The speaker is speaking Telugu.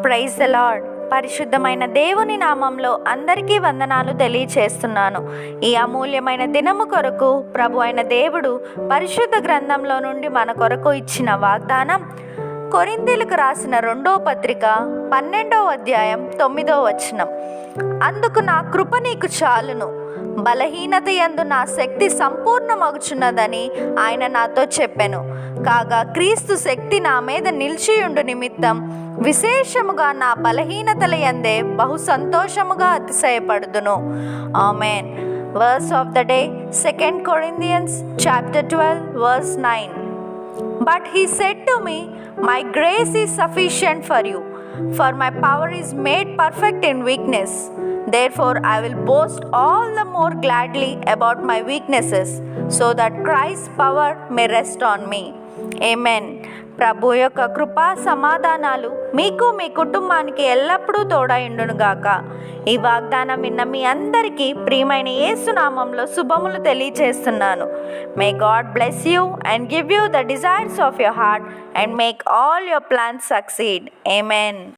Praise the lord. పరిశుద్ధమైన దేవుని నామంలో అందరికీ వందనాలు తెలియచేస్తున్నాను. ఈ అమూల్యమైన దినము కొరకు ప్రభు అయిన దేవుడు పరిశుద్ధ గ్రంథంలో నుండి మన కొరకు ఇచ్చిన వాగ్దానం కొరింథీయులకు రాసిన 2వ పత్రిక 12వ అధ్యాయం 9వ వచనం. అందుకు నా కృప నీకు చాలును, బలహీనత యందు నా శక్తి సంపూర్ణమగుచున్నదని ఆయన నాతో చెప్పెను. కాగా క్రీస్తు శక్తి నా మీద నిలిచియుండు నిమిత్తం విశేషముగా నా బలహీనతల యందే బహు సంతోషముగా అతిశయపడుదును. Amen. Verse of the day, 2 Corinthians chapter 12 verse 9. But he said to me, my grace is sufficient for you, for my power is made perfect in weakness. Therefore I will boast all the more gladly about my weaknesses, so that Christ's power may rest on me. Amen. ప్రభు యొక్క కృపా సమాధానాలు మీకు మీ కుటుంబానికి ఎల్లప్పుడూ తోడైండునుగాక. ఈ వాగ్దానం విన్న మీ అందరికీ ప్రియమైన యేసు నామంలో శుభములు తెలియజేస్తున్నాను. May God bless you and give you the desires of your heart and make all your plans succeed. Amen.